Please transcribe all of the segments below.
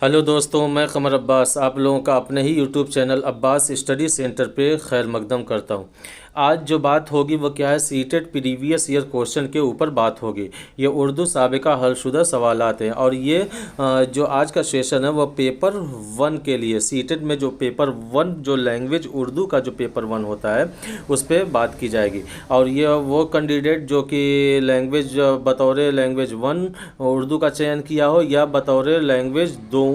Hello दोस्तों, मैं कमर अब्बास आप लोगों का अपने ही YouTube channel Abbas study centre पे खैर मकदम करता हूँ। आज जो बात होगी वो क्या है, सीटेट प्रीवियस ईयर क्वेश्चन के ऊपर बात होगी। ये उर्दू साबिका हलशुदा सवालात हैं और ये जो आज का सेशन है वो पेपर 1 के लिए सीटेट में जो पेपर 1 जो लैंग्वेज उर्दू का जो पेपर 1 होता है उस पर बात की जाएगी। और ये वो कैंडिडेट जो कि लैंग्वेज बतौर लैंग्वेज 1 उर्दू का चयन किया हो या बतौर लैंग्वेज 2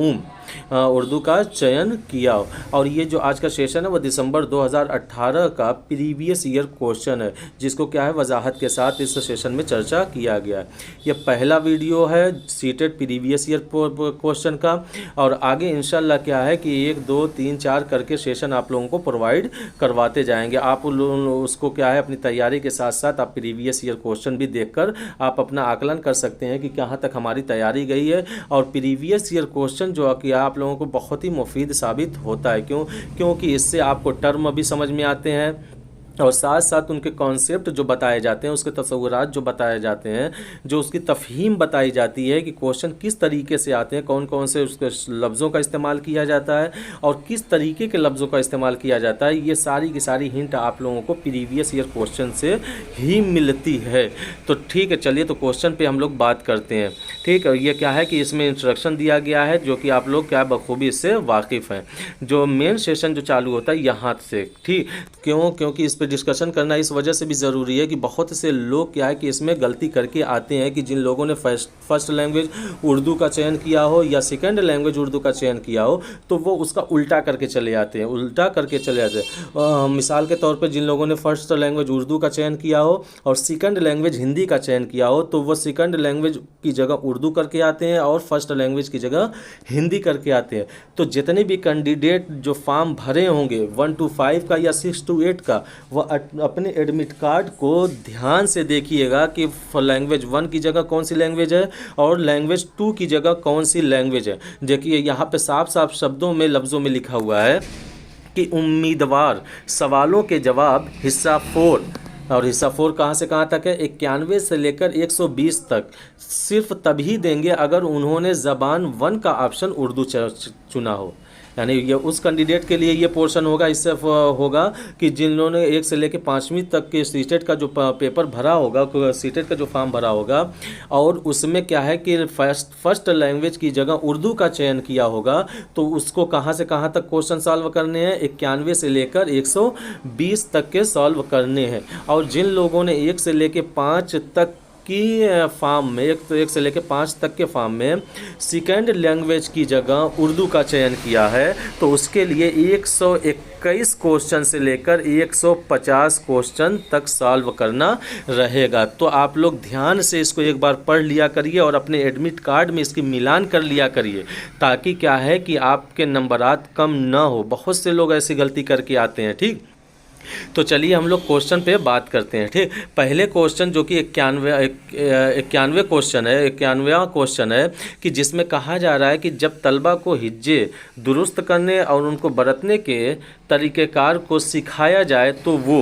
उर्दू का चयन किया हो। और ये जो आज का सेशन है वो दिसंबर 2018 का प्रीवियस ईयर क्वेश्चन है, जिसको क्या है वजाहत के साथ इस सेशन में चर्चा किया गया है। ये पहला वीडियो है सीटेट प्रीवियस ईयर क्वेश्चन का, और आगे इंशाल्लाह क्या है कि 1 2 3 4 करके सेशन आप लोगों को प्रोवाइड करवाते जाएंगे। आप उसको क्या है अपनी तैयारी के साथ साथ आप प्रीवियस ईयर क्वेश्चन भी देखकर आप अपना आकलन कर सकते हैं कि कहाँ तक हमारी तैयारी गई है। और प्रीवियस ईयर क्वेश्चन जो कि आप लोगों को बहुत ही मुफीद साबित होता है, क्योंकि इससे आपको टर्म भी समझ में आते हैं और साथ साथ उनके कॉन्सेप्ट जो बताए जाते हैं, उसके तसव्वुरात जो बताए जाते हैं, जो उसकी तफहीम बताई जाती है कि क्वेश्चन किस तरीके से आते हैं, कौन कौन से उसके लफ्ज़ों का इस्तेमाल किया जाता है और किस तरीके के लफ्ज़ों का इस्तेमाल किया जाता है, ये सारी की सारी हिंट आप लोगों को प्रीवियस ईयर क्वेश्चन से ही मिलती है। तो ठीक है, चलिए तो क्वेश्चन पे हम लोग बात करते हैं। ठीक है, ये क्या है कि इसमें इंस्ट्रक्शन दिया गया है जो कि आप लोग क्या बखूबी इससे वाकिफ़ हैं। जो मेन सेशन जो चालू होता है यहाँ से, ठीक क्योंकि इस पे डिस्कशन करना इस वजह से भी ज़रूरी है कि बहुत से लोग क्या है कि इसमें गलती करके आते हैं कि जिन लोगों ने फर्स्ट लैंग्वेज उर्दू का चयन किया हो या सेकंड लैंग्वेज उर्दू का चयन किया हो तो वो उसका उल्टा करके चले आते हैं, मिसाल के तौर पे जिन लोगों ने फर्स्ट लैंग्वेज उर्दू का चयन किया हो और सेकंड लैंग्वेज हिंदी का चयन किया हो तो वो सेकंड लैंग्वेज की जगह उर्दू करके आते हैं और फर्स्ट लैंग्वेज की जगह हिंदी करके आते हैं। तो जितने भी कैंडिडेट जो फॉर्म भरे होंगे 1 to 5 का या 6 to 8 का, वह अपने एडमिट कार्ड को ध्यान से देखिएगा कि लैंग्वेज 1 की जगह कौन सी लैंग्वेज है और लैंग्वेज 2 की जगह कौन सी लैंग्वेज है। देखिए यहाँ पे साफ साफ शब्दों में लफ्ज़ों में लिखा हुआ है कि उम्मीदवार सवालों के जवाब हिस्सा 4, और हिस्सा 4 कहाँ से कहाँ तक है, 91 से लेकर 120 तक सिर्फ तभी देंगे अगर उन्होंने ज़बान 1 का ऑप्शन उर्दू चुना हो। यानी ये उस कैंडिडेट के लिए ये पोर्शन होगा। इससे होगा कि जिन्होंने 1 से लेकर 5वीं तक के सीटेट का जो पेपर भरा होगा, सीटेट का जो फॉर्म भरा होगा और उसमें क्या है कि फर्स्ट लैंग्वेज की जगह उर्दू का चयन किया होगा, तो उसको कहाँ से कहाँ तक क्वेश्चन सॉल्व करने हैं, 91 से लेकर 120 तक के सॉल्व करने हैं। और जिन लोगों ने 1 से लेकर 5 तक की फॉर्म में 1 से लेकर 5 तक के फॉर्म में सेकंड लैंग्वेज की जगह उर्दू का चयन किया है तो उसके लिए 121 क्वेश्चन से लेकर 150 क्वेश्चन तक सॉल्व करना रहेगा। तो आप लोग ध्यान से इसको एक बार पढ़ लिया करिए और अपने एडमिट कार्ड में इसकी मिलान कर लिया करिए, ताकि क्या है कि आपके नंबरात कम ना हो। बहुत से लोग ऐसी गलती करके आते हैं। ठीक, तो चलिए हम लोग क्वेश्चन पे बात करते हैं। ठीक, पहले क्वेश्चन जो कि 91 क्वेश्चन है, 91वां क्वेश्चन है कि जिसमें कहा जा रहा है कि जब तलबा को हिज्जे दुरुस्त करने और उनको बरतने के तरीक़ेकार को सिखाया जाए तो वो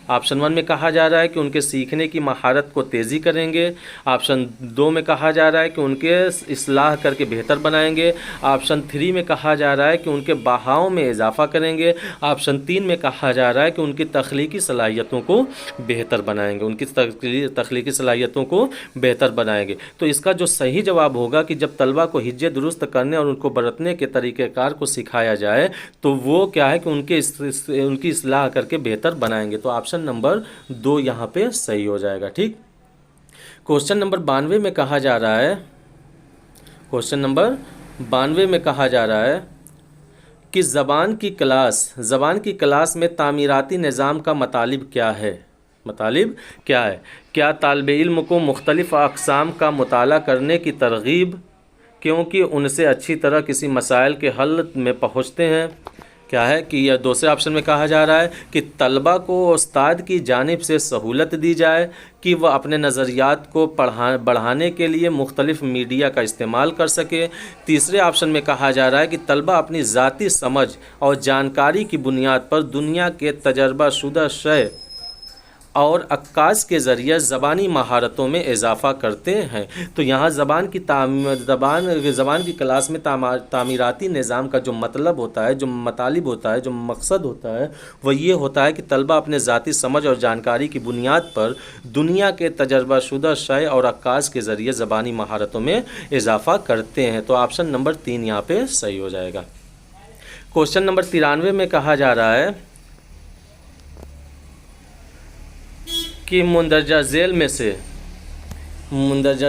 ऑप्शन 1 में कहा जा रहा है कि उनके सीखने की महारत को तेज़ी करेंगे, ऑप्शन 2 में कहा जा रहा है कि उनके इस्लाह करके बेहतर बनाएंगे, ऑप्शन 3 में कहा जा रहा है कि उनके बहाव में इजाफा करेंगे, ऑप्शन 3 में कहा जा रहा है कि उनकी तख्लीकी सलाहियतों को बेहतर बनाएंगे, उनकी तख्लीकी सलाहियतों को बेहतर बनाएंगे। तो इसका जो सही जवाब होगा कि जब तलबा को हिज्जे दुरुस्त करने और उनको बरतने के तरीक़ेकार को सिखाया जाए तो वो क्या है कि उनकी इस्लाह करके बेहतर बनाएंगे। तो ऑप्शन नंबर 2 यहाँ पे सही हो जाएगा। ठीक, क्वेश्चन नंबर 92 में कहा जा रहा है, क्वेश्चन नंबर 92 में कहा जा रहा है कि ज़बान की क्लास में तामीराती निज़ाम का मतलब क्या है। क्या तालिब इल्म को मुख्तलिफ़ अक़साम का मुताला करने की तरग़ीब, क्योंकि उनसे अच्छी तरह किसी मसाइल के हल में पहुँचते हैं। क्या है कि यह दूसरे ऑप्शन में कहा जा रहा है कि तलबा को उस्ताद की जानिब से सहूलत दी जाए कि वह अपने नज़रियात को बढ़ाने के लिए मुख्तलिफ मीडिया का इस्तेमाल कर सके। तीसरे ऑप्शन में कहा जा रहा है कि तलबा अपनी ज़ाती समझ और जानकारी की बुनियाद पर दुनिया के तजर्बाशुदा शय और अक्कास के ज़रिए ज़बानी महारतों में इजाफ़ा करते हैं। तो यहाँ ज़बान की क्लास में तामीराती निज़ाम का जो मतलब होता है, जो मतालिब होता है, जो मकसद होता है, वह ये होता है कि तलबा अपने ज़ाती समझ और जानकारी की बुनियाद पर दुनिया के तजर्बाशुदा शय और अक्कास के ज़रिए ज़बानी महारतों में इजाफ़ा करते हैं। तो ऑप्शन नंबर 3 यहाँ पे सही हो जाएगा। क्वेश्चन नंबर 93 में कहा जा रहा है कि मुंदरजा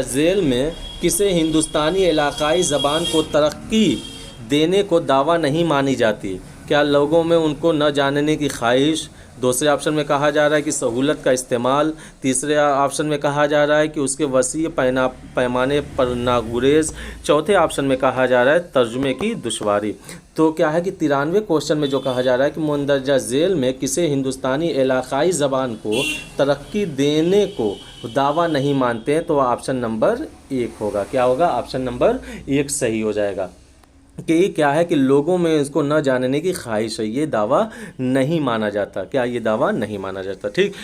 झेल में किसे हिंदुस्तानी इलाकाई ज़बान को तरक्की देने को दावा नहीं मानी जाती? क्या लोगों में उनको न जानने की ख्वाहिश? दूसरे ऑप्शन में कहा जा रहा है कि सहूलत का इस्तेमाल। तीसरे ऑप्शन में कहा जा रहा है कि उसके वसी पैमाने पर नागुरेज। चौथे ऑप्शन में कहा जा रहा है तर्जुमे की दुश्वारी। तो क्या है कि 93वें क्वेश्चन में जो कहा जा रहा है कि मुंदरजा झेल में किसे हिंदुस्तानी इलाकाई ज़बान को तरक्की देने को दावा नहीं मानते हैं, तो ऑप्शन नंबर 1 होगा। क्या होगा? ऑप्शन नंबर 1 सही हो जाएगा कि क्या है कि लोगों में इसको न जानने की ख्वाहिश है, ये दावा नहीं माना जाता। क्या ये दावा नहीं माना जाता? ठीक।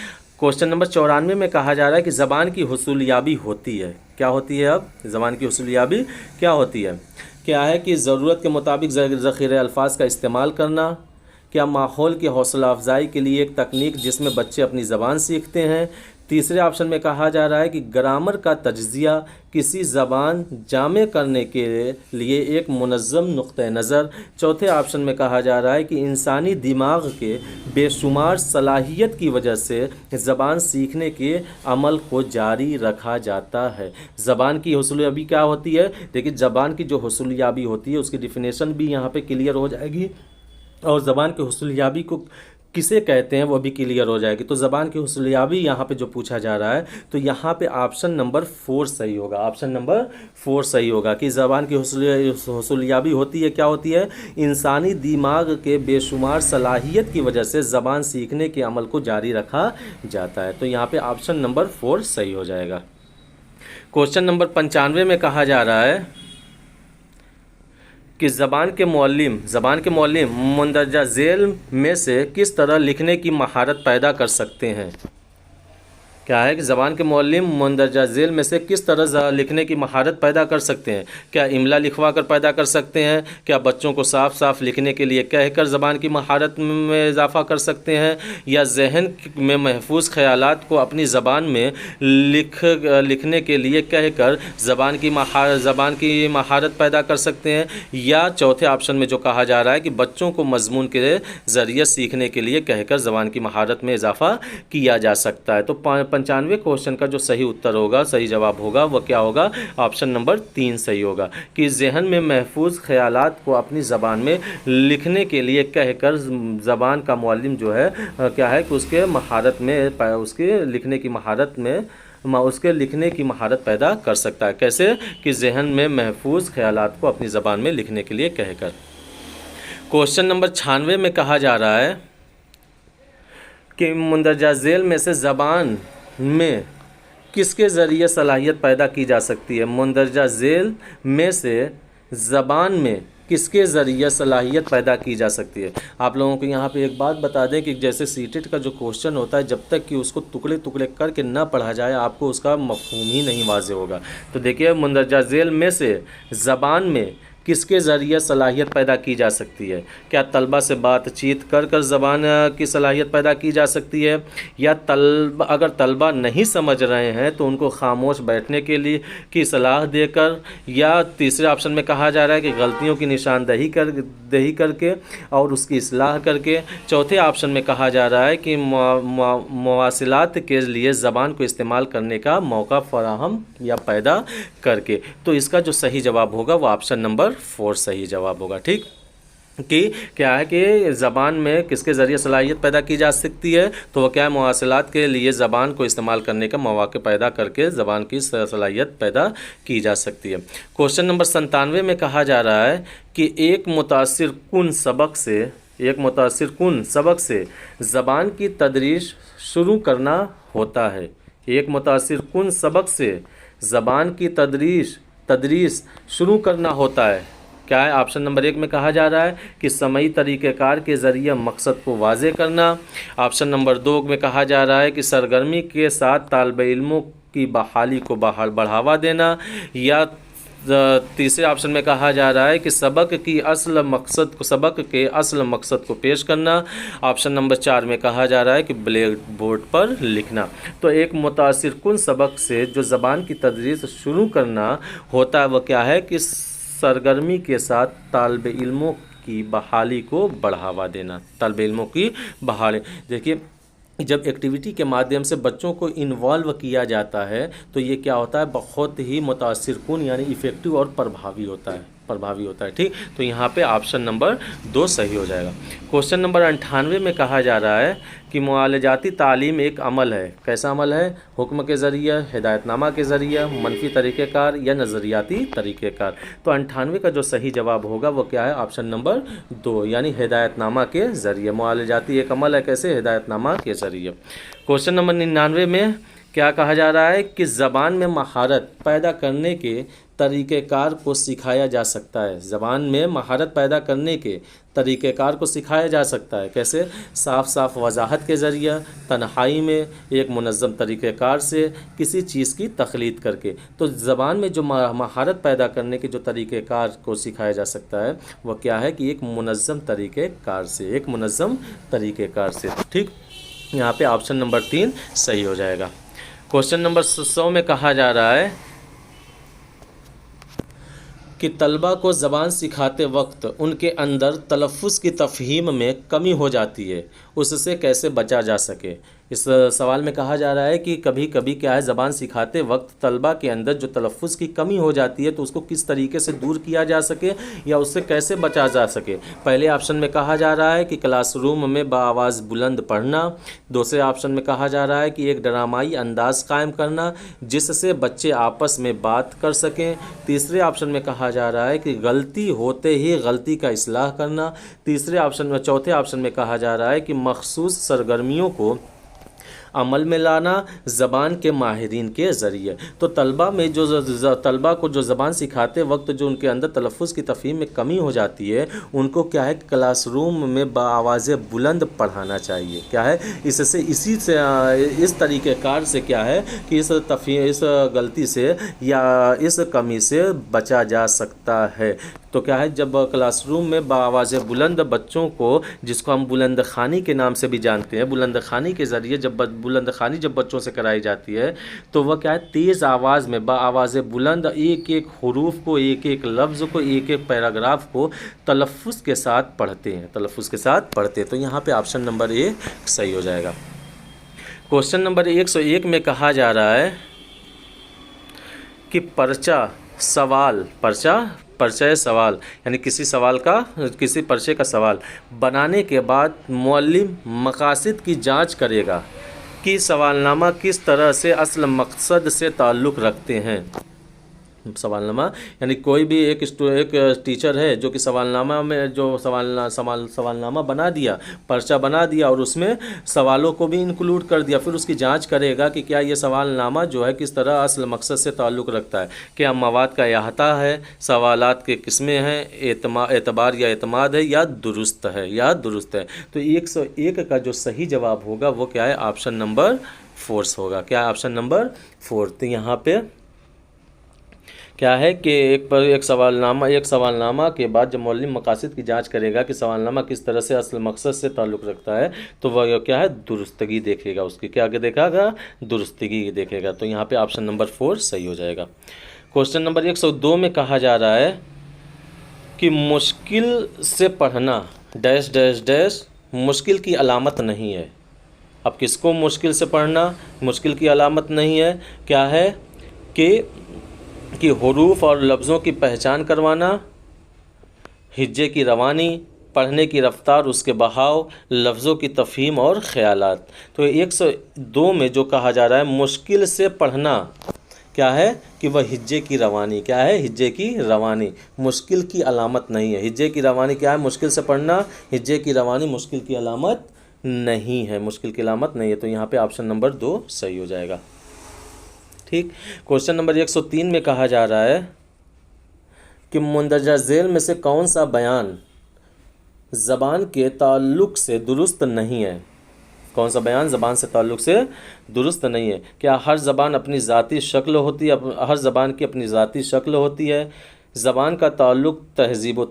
क्वेश्चन नंबर 94 में कहा जा रहा है कि ज़बान की हुसूलियाबी होती है। क्या होती है? अब ज़बान की हुसूलियाबी क्या होती है? क्या है कि ज़रूरत के मुताबिक ज़ख़ीरे अल्फाज का इस्तेमाल करना। क्या माहौल की हौसला अफजाई के लिए एक तकनीक जिसमें बच्चे अपनी ज़बान सीखते हैं। तीसरे ऑप्शन में कहा जा रहा है कि ग्रामर का तज्ज़िया किसी ज़बान जामे करने के लिए एक मुनज़्ज़म नुक्ते नज़र। चौथे ऑप्शन में कहा जा रहा है कि इंसानी दिमाग के बेशुमार सलाहियत की वजह से ज़बान सीखने के अमल को जारी रखा जाता है। ज़बान की हुसूलियाबी क्या होती है? देखिए, ज़बान की जो हुसूलियाबी होती है उसकी डिफिनेशन भी यहाँ पे क्लियर हो जाएगी और ज़बान की हुसूलियाबी को किसे कहते हैं वो भी क्लियर हो जाएगी। तो ज़बान की हुसूलियाबी यहाँ पे जो पूछा जा रहा है, तो यहाँ पे ऑप्शन नंबर 4 सही होगा। ऑप्शन नंबर 4 सही होगा कि ज़बान की हुसूलियाबी होती है। क्या होती है? इंसानी दिमाग के बेशुमार सलाहियत की वजह से ज़बान सीखने के अमल को जारी रखा जाता है। तो यहाँ पे ऑप्शन नंबर 4 सही हो जाएगा। क्वेश्चन नंबर 95 में कहा जा रहा है कि ज़बान के मुअल्लिम मुंदरजा झेल में से किस तरह लिखने की महारत पैदा कर सकते हैं? क्या है कि ज़बान के मुअल्लिम मुंदरजा झेल में से किस तरह लिखने की महारत पैदा कर सकते हैं? क्या इमला लिखवा कर पैदा कर सकते हैं? क्या बच्चों को साफ साफ लिखने के लिए कहकर ज़बान की महारत में इजाफ़ा कर सकते हैं? या जहन में महफूज ख़यालात को अपनी ज़बान में लिखने के लिए कहकर ज़बान की महारत पैदा कर सकते हैं? या चौथे ऑप्शन में जो कहा जा रहा है कि बच्चों को मजमून के ज़रिए सीखने के लिए कहकर ज़बान की महारत में इजाफ़ा किया जा सकता है। तो 95वें क्वेश्चन का जो सही उत्तर होगा, सही जवाब होगा, वह क्या होगा? ऑप्शन नंबर 3 सही होगा कि जहन में महफूज ख़यालात को अपनी ज़बान में लिखने के लिए कहकर ज़बान का मुअल्लिम जो है क्या है कि उसके लिखने की महारत पैदा कर सकता है। कैसे? कि जहन में महफूज ख़यालात को अपनी ज़बान में लिखने के लिए कहकर। क्वेश्चन नंबर 96 में कहा जा रहा है कि मुंदरजा झेल में से ज़बान में किसके ज़रिए सलाहियत पैदा की जा सकती है? मुंदरजा झेल में से ज़बान में किसके ज़रिए सलाहियत पैदा की जा सकती है? आप लोगों को यहाँ पे एक बात बता दें कि जैसे सीटेट का जो क्वेश्चन होता है, जब तक कि उसको टुकड़े टुकड़े करके ना पढ़ा जाए आपको उसका मफ़हूम ही नहीं वाज़ेह होगा। तो देखिए, मुंदरजा झेल में से ज़बान में किसके ज़रिए सलाहियत पैदा की जा सकती है? क्या तलबा से बातचीत कर ज़बान की सलाहियत पैदा की जा सकती है? या अगर तलबा नहीं समझ रहे हैं तो उनको खामोश बैठने के लिए की सलाह देकर? या तीसरे ऑप्शन में कहा जा रहा है कि गलतियों की निशानदही करके और उसकी इस्लाह करके? चौथे ऑप्शन में कहा जा रहा है कि मवासिलात के लिए ज़बान को इस्तेमाल करने का मौका फराहम या पैदा करके। तो इसका जो सही जवाब होगा वो ऑप्शन नंबर 4 सही जवाब होगा। ठीक, कि क्या है कि ज़बान में किसके ज़रिए सलाहियत पैदा की जा सकती है? तो वह क्या है? मवासिलात के लिए ज़बान को इस्तेमाल करने का मौका पैदा करके ज़बान की सलाहियत पैदा की जा सकती है। क्वेश्चन नंबर 97 में कहा जा रहा है कि एक मुतासिर कुन सबक से ज़बान की तदरीस शुरू करना होता है। एक मुतासिर कुन सबक से ज़बान की तदरीस शुरू करना होता है। क्या है? ऑप्शन नंबर 1 में कहा जा रहा है कि समई तरीक़ेकार के ज़रिए मकसद को वाज़े करना। ऑप्शन नंबर 2 में कहा जा रहा है कि सरगर्मी के साथ तालिब इल्मों की बहाली को बढ़ावा देना। या तीसरे ऑप्शन में कहा जा रहा है कि सबक के असल मकसद को पेश करना। ऑप्शन नंबर 4 में कहा जा रहा है कि ब्लैक बोर्ड पर लिखना। तो एक मुतासिरकुन सबक से जो ज़बान की तदरीस शुरू करना होता है वह क्या है कि सरगर्मी के साथ तालिब इल्मों की बहाली को बढ़ावा देना। तालिब इल्मों की बहाली, देखिए जब एक्टिविटी के माध्यम से बच्चों को इन्वॉल्व किया जाता है तो ये क्या होता है, बहुत ही मुतासिरकुन यानी इफ़ेक्टिव और प्रभावी होता है। ठीक, तो यहाँ पे ऑप्शन नंबर 2 सही हो जाएगा। क्वेश्चन नंबर 98 में कहा जा रहा है कि मुआलजाती तालीम एक अमल है। कैसा अमल है? हुक्म के ज़रिए, हिदायतनामा के ज़रिए, मनफी तरीक़ेकार या नज़रियाती तरीक़ेकार। तो 98 का जो सही जवाब होगा वो क्या है? ऑप्शन नंबर 2 यानी हिदायतनामा के ज़रिए। मुआलजाती एक अमल है, कैसे? हिदायतनामा के ज़रिए। क्वेश्चन नंबर 99 में क्या कहा जा रहा है कि ज़बान में महारत पैदा करने के तरीक़ेकार को सिखाया जा सकता है। ज़बान में महारत पैदा करने के तरीक़ेकार को सिखाया जा सकता है, कैसे? साफ वजाहत के ज़रिए, तन्हाई में, एक मुनज़्ज़म तरीक़ेकार से, किसी चीज़ की तख्लीद करके। तो ज़बान में जो महारत पैदा करने के जो तरीक़ेकार को सिखाया जा सकता है वह क्या है कि एक मुनज़्ज़म तरीक़ेकार से। ठीक, यहाँ पे ऑप्शन नंबर 3 सही हो जाएगा। क्वेश्चन नंबर 100 में कहा जा रहा है कि तलबा को ज़बान सिखाते वक्त उनके अंदर तलफ़्फ़ुज़ की तफ़हीम में कमी हो जाती है, उससे कैसे बचा जा सके। इस सवाल में कहा जा रहा है कि कभी कभी क्या है, ज़बान सिखाते वक्त तलबा के अंदर जो तलफ़्फ़ुज़ की कमी हो जाती है तो उसको किस तरीके से दूर किया जा सके या उससे कैसे बचा जा सके। पहले ऑप्शन में कहा जा रहा है कि क्लासरूम में बाआवाज़ बुलंद पढ़ना। दूसरे ऑप्शन में कहा जा रहा है कि एक ड्रामाई अंदाज़ कायम करना जिससे बच्चे आपस में बात कर सकें। तीसरे ऑप्शन में कहा जा रहा है कि गलती होते ही गलती का इस्लाह करना। चौथे ऑप्शन में कहा जा रहा है कि मखसूस सरगर्मियों को अमल में लाना ज़बान के माहिरीन के ज़रिए। तो तलबा को जो ज़बान सिखाते वक्त जो उनके अंदर तलफ़्फ़ुज़ की तफ़हीम में कमी हो जाती है उनको क्या है, क्लासरूम में बाआवाज़ बुलंद पढ़ाना चाहिए। क्या है, इस तरीक़ेकार से क्या है कि इस गलती से या इस कमी से बचा जा सकता है। तो क्या है, जब क्लासरूम में बाआवाज़ बुलंद बच्चों को, जिसको हम बुलंद ख़ानी के नाम से भी जानते हैं, बुलंद ख़ानी के ज़रिए बुलंद ख़ानी जब बच्चों से कराई जाती है तो वह क्या है, तेज़ आवाज़ में बाआवाज़ बुलंद एक एक हरूफ को, एक एक लफ्ज़ को, एक एक पैराग्राफ को तलफ़्फ़ुज़ के साथ पढ़ते हैं। तो यहाँ पे ऑप्शन नंबर 1 सही हो जाएगा। क्वेश्चन नंबर 101 में कहा जा रहा है कि पर्चा सवाल यानी किसी पर्चे का सवाल बनाने के बाद मुअल्लिम मकासद की जांच करेगा कि सवालनामा किस तरह से असल मकसद से ताल्लुक़ रखते हैं। सवालनामा यानी कोई भी एक टीचर है जो कि सवालनामा में जो सवालनामा बना दिया, पर्चा बना दिया और उसमें सवालों को भी इंक्लूड कर दिया, फिर उसकी जांच करेगा कि क्या ये सवालनामा जो है किस तरह असल मकसद से ताल्लुक़ रखता है, क्या मवाद का अहाता है, सवालात के किस्में हैं, एतबार या एतमाद है या दुरुस्त है। तो 101 का जो सही जवाब होगा वो क्या है, ऑप्शन नंबर 4 होगा। क्या ऑप्शन नंबर 4। तो यहाँ पे क्या है कि एक सवालनामा के बाद जब मुअल्लिम मकासद की जांच करेगा कि सवालनामा किस तरह से असल मकसद से ताल्लुक़ रखता है तो वह क्या है, दुरुस्तगी देखेगा, उसकी क्या देखेगा, दुरुस्तगी देखेगा। तो यहाँ पे ऑप्शन नंबर 4 सही हो जाएगा। क्वेश्चन नंबर 102 में कहा जा रहा है कि मुश्किल से पढ़ना डैश डैश डैश मुश्किल की अलामत नहीं है। अब किसको मुश्किल से पढ़ना मुश्किल की अलामत नहीं है? क्या है कि हुरूफ और लफ्ज़ों की पहचान करवाना, हिज्जे की रवानी, पढ़ने की रफ्तार, उसके बहाव, लफ्ज़ों की तफ़हीम और ख़यालात। तो 102 में जो कहा जा रहा है मुश्किल से पढ़ना क्या है कि वह हिज्जे की रवानी, क्या है, हिज्जे की रवानी, मुश्किल की अलामत नहीं है। हिज्जे की रवानी क्या है, मुश्किल से पढ़ना, हिज्जे की रवानी मुश्किल की अलामत नहीं है, तो यहाँ पे ऑप्शन नंबर 2 सही हो जाएगा। ठीक। क्वेश्चन नंबर 103 में कहा जा रहा है कि मुंदरजा झेल में से कौन सा बयान ज़बान के ताल्लुक़ से दुरुस्त नहीं है? कौन सा बयान ज़बान से ताल्लुक़ से दुरुस्त नहीं है? क्या हर ज़बान अपनी ज़ाती शक्ल होती है, हर ज़बान की अपनी ज़ाती शक्ल होती है? ज़बान का ताल्लुक़ तहज़ीब व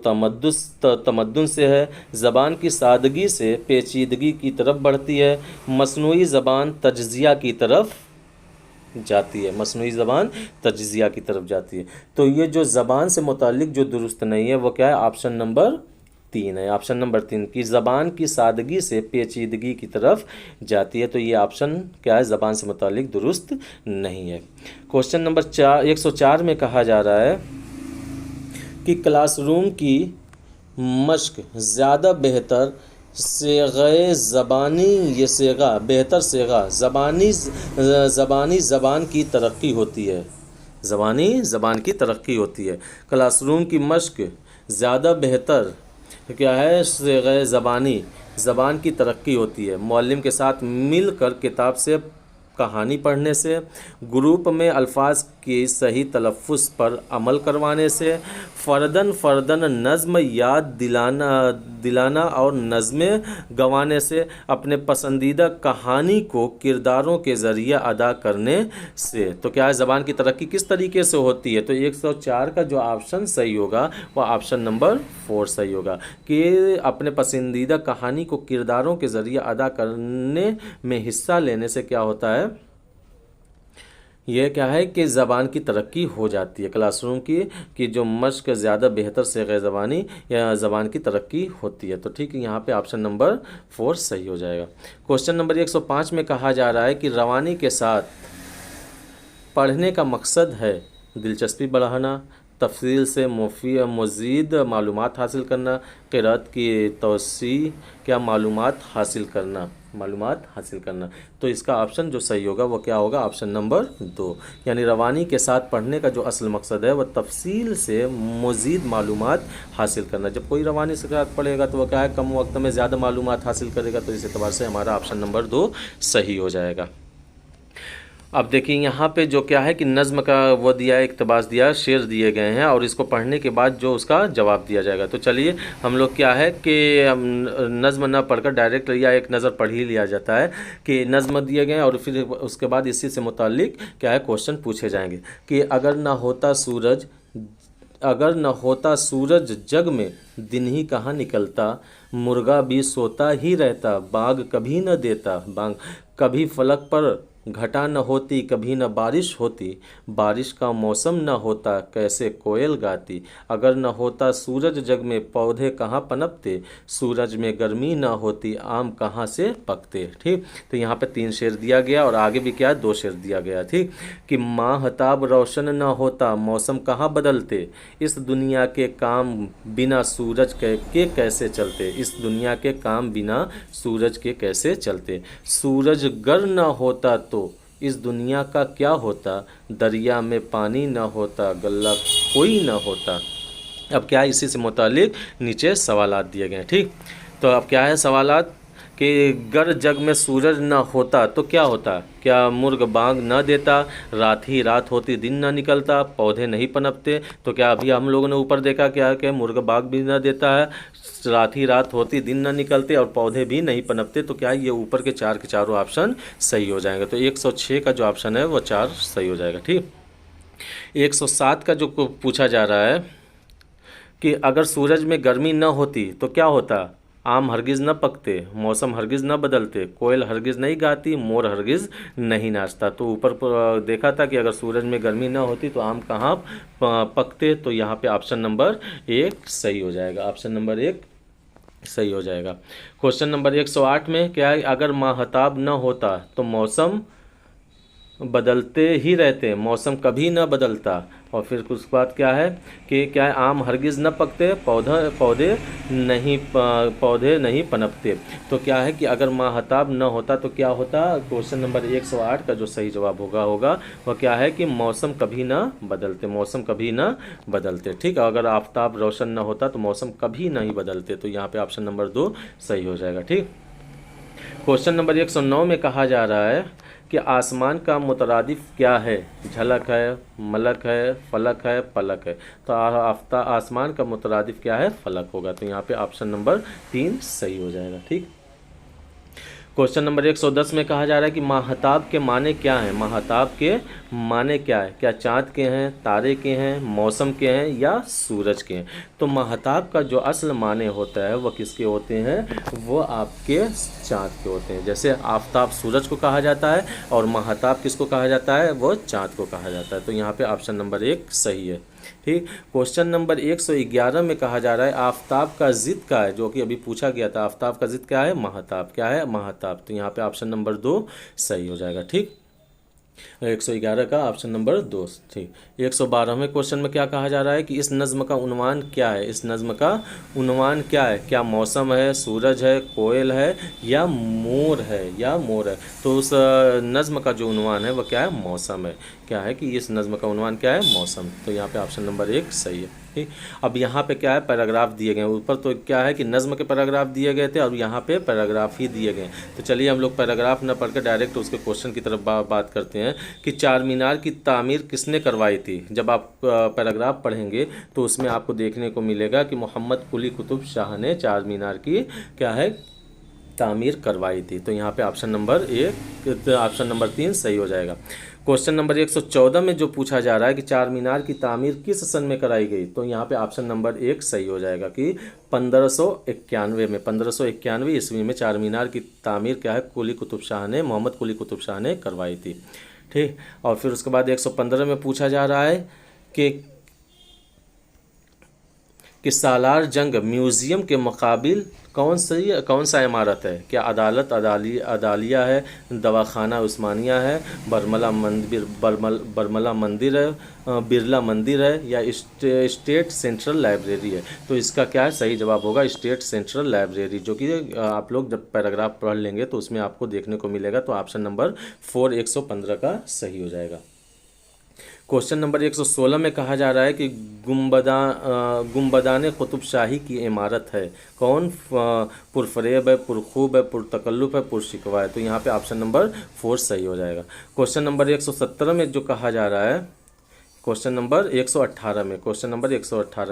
तमद्दुन से है। ज़बान की सादगी से पेचीदगी की तरफ बढ़ती है। मसनूई ज़बान तज्ज़िया की तरफ जाती है। मसनूई ज़बान तज्ज़िया की तरफ जाती है। तो ये जो ज़बान से मुताल्लिक़ जो दुरुस्त नहीं है वो क्या है? ऑप्शन नंबर 3 है। ऑप्शन नंबर 3 की ज़बान की सादगी से पेचीदगी की तरफ जाती है। तो ये ऑप्शन क्या है? ज़बान से मुताल्लिक़ दुरुस्त नहीं है। क्वेश्चन नंबर 104 में कहा जा रहा है कि क्लासरूम की मश्क ज़्यादा बेहतर सेग़े ज़बानी, ये सेगा बेहतर सेगा ज़बानी ज़बान की तरक्की होती है। ज़बानी ज़बान की तरक्की होती है। क्लासरूम की मश्क ज़्यादा बेहतर क्या है? सेग़े ज़बानी ज़बान की तरक्की होती है। मुअल्लिम के साथ मिलकर किताब से कहानी पढ़ने से, ग्रुप में अल्फाज की सही तलफ़्फ़ुज़ पर अमल करवाने से, फ़र्दन नज़्म याद दिलाना और नज़्में गवाने से, अपने पसंदीदा कहानी को किरदारों के ज़रिए अदा करने से। तो क्या है? ज़बान की तरक्की किस तरीके से होती है? तो 104 का जो ऑप्शन सही होगा वह ऑप्शन नंबर 4 सही होगा कि अपने पसंदीदा कहानी को किरदारों के ज़रिए अदा करने में हिस्सा लेने से क्या होता है? यह क्या है कि ज़बान की तरक्की हो जाती है। क्लासरूम की जो मश्क ज़्यादा बेहतर सेग़े ज़बानी या ज़बान की तरक्की होती है। तो ठीक है, यहाँ पे ऑप्शन नंबर 4 सही हो जाएगा। क्वेश्चन नंबर 105 में कहा जा रहा है कि रवानी के साथ पढ़ने का मकसद है दिलचस्पी बढ़ाना, तफसील से मज़ीद मालूमात हासिल करना, क़िराअत की तौसी क्या मालूमात हासिल करना। तो इसका ऑप्शन जो सही होगा वो क्या होगा? ऑप्शन नंबर 2, यानी रवानी के साथ पढ़ने का जो असल मकसद है वह तफसील से मज़ीद मालूमात हासिल करना। जब कोई रवानी के साथ पढ़ेगा तो वह क्या है? कम वक्त में ज़्यादा मालूमात हासिल करेगा। तो इस एतबार से हमारा ऑप्शन नंबर 2 सही हो जाएगा। अब देखिए यहाँ पे जो क्या है कि नज़्म का वो दिया है, इक़्तिबास दिया है, शेर दिए गए हैं और इसको पढ़ने के बाद जो उसका जवाब दिया जाएगा। तो चलिए हम लोग क्या है कि नज़्म ना पढ़कर डायरेक्ट या एक नज़र पढ़ ही लिया जाता है कि नज़्म दिए गए हैं और फिर उसके बाद इसी से मुताल्लिक़ क्या है क्वेश्चन पूछे जाएंगे कि अगर ना होता सूरज जग में दिन ही कहाँ निकलता, मुर्गा भी सोता ही रहता, बाग कभी न देता बांग, कभी फलक पर घटा न होती, कभी न बारिश होती, बारिश का मौसम न होता, कैसे कोयल गाती, अगर न होता सूरज जग में पौधे कहाँ पनपते, सूरज में गर्मी न होती, आम कहाँ से पकते। ठीक, तो यहाँ पे 3 शेर दिया गया और आगे भी क्या 2 शेर दिया गया। ठीक, कि माहताब रोशन न होता, मौसम कहाँ बदलते, इस दुनिया के काम बिना सूरज के कैसे चलते, इस दुनिया के काम बिना सूरज के कैसे चलते, सूरज गर न होता तो इस दुनिया का क्या होता, दरिया में पानी न होता, गल्ला कोई न होता। अब क्या है इसी से मुतालिक नीचे सवालात दिए गए। ठीक, तो अब क्या है सवालात कि गर जग में सूरज न होता तो क्या होता, क्या मुर्ग बांग न देता, रात ही रात होती दिन न निकलता, पौधे नहीं पनपते। तो क्या अभी हम लोगों ने ऊपर देखा क्या कि मुर्ग बाग भी न देता है, रात ही रात होती दिन न निकलते और पौधे भी नहीं पनपते। तो क्या ये ऊपर के चारों ऑप्शन सही हो जाएंगे। तो 106 का जो ऑप्शन है वो 4 सही हो जाएगा। ठीक, 107 का जो पूछा जा रहा है कि अगर सूरज में गर्मी न होती तो क्या होता, आम हरगिज़ न पकते, मौसम हरगिज़ न बदलते, कोयल हरगिज़ नहीं गाती, मोर हरगिज़ नहीं नाचता। तो ऊपर देखा था कि अगर सूरज में गर्मी न होती तो आम कहाँ पकते। तो यहाँ पे ऑप्शन नंबर 1 सही हो जाएगा। ऑप्शन नंबर 1 सही हो जाएगा। क्वेश्चन नंबर 108 में क्या है, अगर माहताब न होता तो मौसम बदलते ही रहते, मौसम कभी न बदलता। और फिर कुछ बात क्या है कि क्या है, आम हरगिज़ न पकते, पौधे नहीं पनपते। तो क्या है कि अगर माहताब न होता तो क्या होता, क्वेश्चन नंबर 108 का जो सही जवाब होगा वह क्या है कि मौसम कभी न बदलते, मौसम कभी न बदलते। ठीक, अगर आफताब रोशन न होता तो मौसम कभी नहीं बदलते। तो यहाँ पे ऑप्शन नंबर 2 सही हो जाएगा। ठीक, क्वेश्चन नंबर 109 में कहा जा रहा है कि आसमान का मुतरादिफ क्या है? झलक है, मलक है, फलक है, पलक है। तो आसमान का मुतरादिफ क्या है? फलक होगा। तो यहाँ पे ऑप्शन नंबर 3 सही हो जाएगा। ठीक। क्वेश्चन नंबर 110 में कहा जा रहा है कि माहताब के माने क्या हैं? माहताब के माने क्या है? क्या चाँद के हैं, तारे के हैं, मौसम के हैं या सूरज के हैं? तो माहताब का जो असल माने होता है वो किसके होते हैं? वो आपके चाँद के होते हैं। जैसे आफताब सूरज को कहा जाता है और माहताब किसको कहा जाता है? वो चाँद को कहा जाता है। तो यहाँ पे ऑप्शन नंबर 1 सही है। ठीक। क्वेश्चन नंबर 111 में कहा जा रहा है आफताब का ज़िद क्या है? जो कि अभी पूछा गया था, आफताब का ज़िद क्या है? माहताब। क्या है? माहताब। तो यहाँ पे ऑप्शन नंबर 2 सही हो जाएगा। ठीक। 111 का ऑप्शन नंबर 2। ठीक। 112वें क्वेश्चन में क्या कहा जा रहा है कि इस नज़्म का उन्वान क्या है? इस नज़्म का उन्वान क्या है? क्या मौसम है, सूरज है, कोयल है या मोर है? या मोर है। तो उस नज़्म का जो उन्वान है वो क्या है? मौसम है। क्या है कि इस नज़्म का उन्वान क्या है? मौसम। तो यहाँ पे ऑप्शन नंबर 1 सही है। ठीक। अब यहाँ पे क्या है? पैराग्राफ दिए गए। ऊपर तो क्या है कि नज़्म के पैराग्राफ दिए गए थे और यहाँ पे पैराग्राफ ही दिए गए। तो चलिए हम लोग पैराग्राफ न पढ़कर डायरेक्ट उसके क्वेश्चन की तरफ बात करते हैं कि चार मीनार की तामीर किसने करवाई थी। जब आप पैराग्राफ पढ़ेंगे तो उसमें आपको देखने को मिलेगा कि मोहम्मद कुली कुतुब शाह ने चार मीनार की क्या है? तामीर करवाई थी। तो यहाँ पे ऑप्शन नंबर 3 सही हो जाएगा। क्वेश्चन नंबर 114 में जो पूछा जा रहा है कि चार मीनार की तामीर किस सन में कराई गई? तो यहाँ पे ऑप्शन नंबर 1 सही हो जाएगा कि 1591 ईस्वी में चार मीनार की तामीर क्या है? कुली कुतुब शाह ने, मोहम्मद कुली कुतुब शाह ने करवाई थी। ठीक। और फिर उसके बाद 115 में पूछा जा रहा है कि सालार जंग म्यूज़ियम के मुकाबिल कौन सा इमारत है? क्या अदालत अदालिया है, दवाखाना उस्मानिया है, बरमला मंदिर है, बिरला मंदिर है या स्टेट सेंट्रल लाइब्रेरी है? तो इसका क्या है? सही जवाब होगा स्टेट सेंट्रल लाइब्रेरी, जो कि आप लोग जब पैराग्राफ पढ़ लेंगे तो उसमें आपको देखने को मिलेगा। तो ऑप्शन नंबर 4 115 का सही हो जाएगा। क्वेश्चन नंबर 116 में कहा जा रहा है कि गुंबदान कुतुब शाही की इमारत है कौन? पुरफरेब है, पुरखूब है, पुरतकल्लुफ़ है, पुरशिकवा है। तो यहाँ पे ऑप्शन नंबर 4 सही हो जाएगा। क्वेश्चन नंबर 117 में जो कहा जा रहा है, क्वेश्चन नंबर 118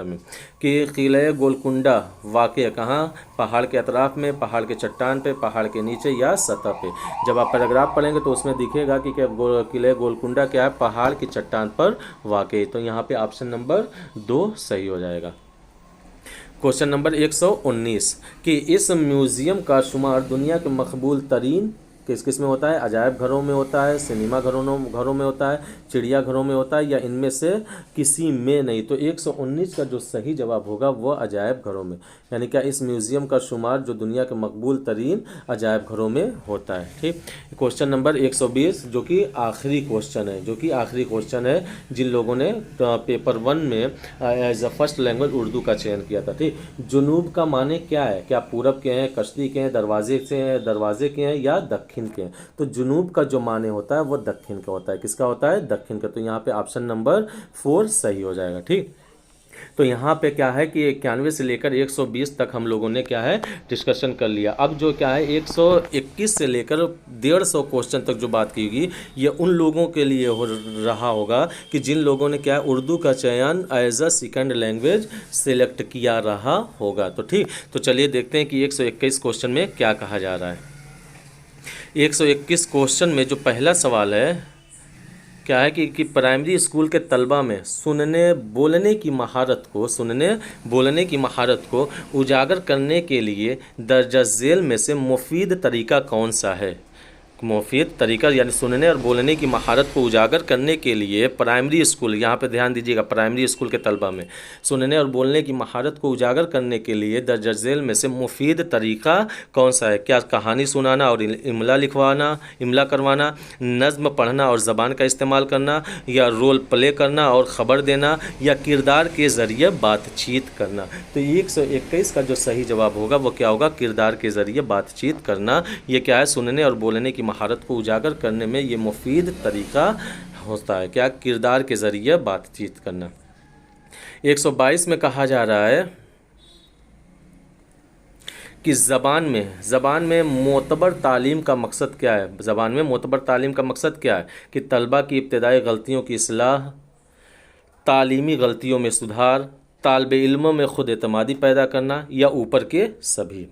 में कि किले गोलकुंडा वाक़ कहाँ? पहाड़ के अतराफ में, पहाड़ के चट्टान पे, पहाड़ के नीचे या सतह पे? जब आप पैराग्राफ पढ़ेंगे तो उसमें दिखेगा कि क्या किले गोलकुंडा क्या है? पहाड़ की चट्टान पर वाक़। तो यहाँ पे ऑप्शन नंबर 2 सही हो जाएगा। क्वेश्चन नंबर 119 कि इस म्यूज़ियम का शुमार दुनिया के मकबूल तरीन किस में होता है? अजायब घरों में होता है, सिनेमा घरों में होता है, चिड़ियाघरों में होता है या इनमें से किसी में नहीं? तो 119 का जो सही जवाब होगा वो अजायब घरों में। यानी क्या इस म्यूज़ियम का शुमार जो दुनिया के मकबूल तरीन अजायब घरों में होता है। ठीक। क्वेश्चन नंबर 120 जो कि आखिरी क्वेश्चन है जिन लोगों ने पेपर 1 में as a first language Urdu का चयन किया था। ठीक। जुनूब का माने क्या है? क्या पूरब के हैं, कश्ती के हैं, दरवाजे के हैं या दक्षिण के हैं? तो जुनूब का जो माने होता है वो दक्षिण का होता है। किसका होता है? दक्षिण का। तो यहाँ पे ऑप्शन नंबर 4 सही हो जाएगा। ठीक। तो यहाँ पे क्या है कि 91 से लेकर 120 तक हम लोगों ने क्या है डिस्कशन कर लिया। अब जो क्या है 121 से लेकर 150 क्वेश्चन तक जो बात की गई ये उन लोगों के लिए रहा होगा कि जिन लोगों ने क्या है उर्दू का चयन as a second language select किया रहा होगा। तो ठीक। तो चलिए देखते हैं कि 121 क्वेश्चन में क्या कहा जा रहा है। 121 क्वेश्चन में जो पहला सवाल है क्या है कि प्राइमरी स्कूल के तलबा में सुनने बोलने की महारत को उजागर करने के लिए दर्जा झेल में से मुफीद तरीका कौन सा है? मुफीद तरीका यानी सुनने और बोलने की महारत को उजागर करने के लिए प्राइमरी स्कूल, यहाँ पे ध्यान दीजिएगा, प्राइमरी स्कूल के तलबा में सुनने और बोलने की महारत को उजागर करने के लिए दर्जा झेल में से मुफीद तरीका कौन सा है? क्या कहानी सुनाना और इमला करवाना, नज़्म पढ़ना और ज़बान का इस्तेमाल करना या रोल प्ले करना और ख़बर देना या किरदार के ज़रिए बातचीत करना? तो 121 का जो सही जवाब होगा वो क्या होगा? किरदार के ज़रिए बातचीत करना। ये क्या है? सुनने और बोलने की महारत को उजागर करने में ये मुफीद तरीका होता है। क्या? किरदार के ज़रिए बातचीत करना। 122 में कहा जा रहा है कि ज़बान में मोतबर तालीम का मकसद क्या है। ज़बान में मोतबर तालीम का मकसद क्या है कि तलबा की इब्तदाई गलतियों की इस्लाह, तालीमी गलतियों में सुधार, तालिब इल्मों में ख़ुद एतमादी पैदा करना, या ऊपर के सभी,